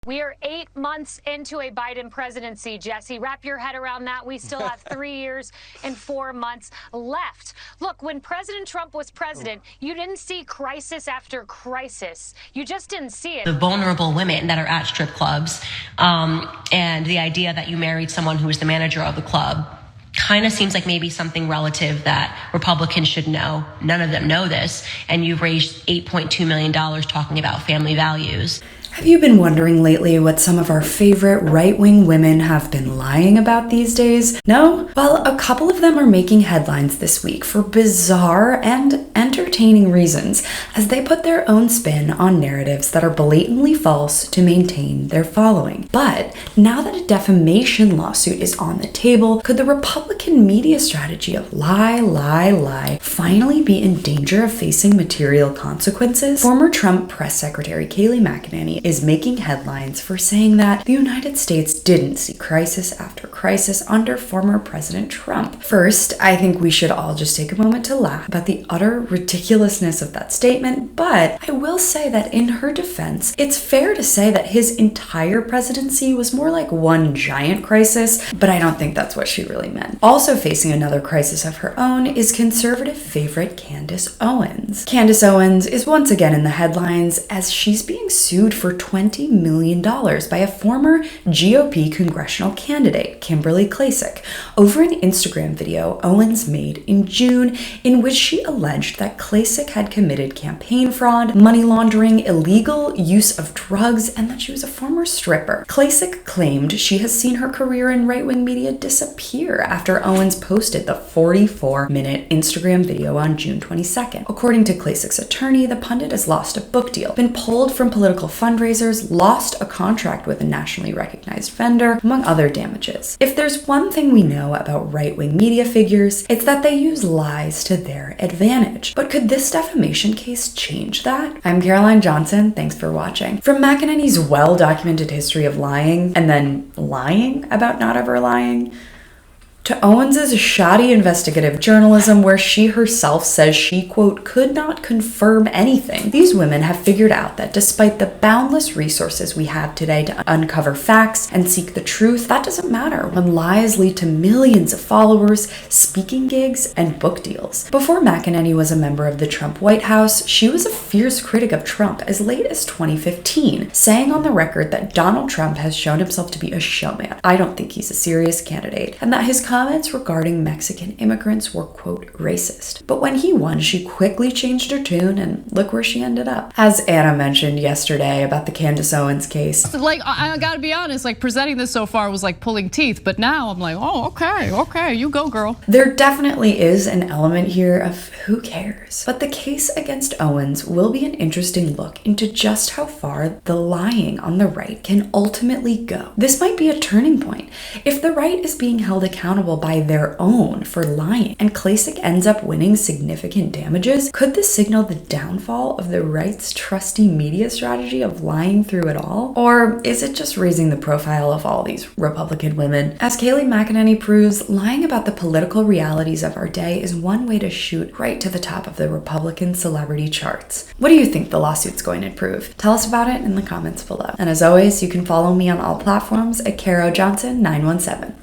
We are 8 months into a Biden presidency, Jesse. Wrap your head around that. We still have 3 years and 4 months left. Look, when President Trump was president, you didn't see crisis after crisis. You just didn't see it. The vulnerable women that are at strip clubs, and the idea that you married someone who was the manager of the club kind of seems like maybe something relative that Republicans should know. None of them know this. And you've raised $8.2 million talking about family values. Have you been wondering lately what some of our favorite right-wing women have been lying about these days? No? Well, a couple of them are making headlines this week for bizarre and entertaining reasons, as they put their own spin on narratives that are blatantly false to maintain their following. But now that a defamation lawsuit is on the table, could the Republican media strategy of lie, lie, lie finally be in danger of facing material consequences? Former Trump press secretary Kayleigh McEnany is making headlines for saying that the United States didn't see crisis after crisis under former President Trump. First, I think we should all just take a moment to laugh about the utter ridiculousness of that statement, but I will say that in her defense, it's fair to say that his entire presidency was more like one giant crisis, but I don't think that's what she really meant. Also facing another crisis of her own is conservative favorite Candace Owens. Candace Owens is once again in the headlines as she's being sued for $20 million by a former GOP congressional candidate, Kimberly Klacik, over an Instagram video Owens made in June in which she alleged that Klacik had committed campaign fraud, money laundering, illegal use of drugs, and that she was a former stripper. Klacik claimed she has seen her career in right-wing media disappear after Owens posted the 44-minute Instagram video on June 22nd. According to Klacik's attorney, the pundit has lost a book deal, been pulled from political fundraisers, lost a contract with a nationally recognized vendor, among other damages. If there's one thing we know about right-wing media figures, it's that they use lies to their advantage. But could this defamation case change that? I'm Caroline Johnson. Thanks for watching. From McEnany's well-documented history of lying, and then lying about not ever lying, to Owens's shoddy investigative journalism where she herself says she, quote, could not confirm anything. These women have figured out that despite the boundless resources we have today to uncover facts and seek the truth, that doesn't matter when lies lead to millions of followers, speaking gigs, and book deals. Before McEnany was a member of the Trump White House, she was a fierce critic of Trump as late as 2015, saying on the record that Donald Trump has shown himself to be a showman. I don't think he's a serious candidate, and that his comments regarding Mexican immigrants were, quote, racist. But when he won, she quickly changed her tune, and look where she ended up. As Anna mentioned yesterday about the Candace Owens case. Like, I gotta be honest, like presenting this so far was like pulling teeth, but now I'm like, oh, okay, you go, girl. There definitely is an element here of who cares. But the case against Owens will be an interesting look into just how far the lying on the right can ultimately go. This might be a turning point. If the right is being held accountable by their own for lying, and Klacik ends up winning significant damages, could this signal the downfall of the right's trusty media strategy of lying through it all? Or is it just raising the profile of all these Republican women? As Kayleigh McEnany proves, lying about the political realities of our day is one way to shoot right to the top of the Republican celebrity charts. What do you think the lawsuit's going to prove? Tell us about it in the comments below. And as always, you can follow me on all platforms at Caro Johnson 917.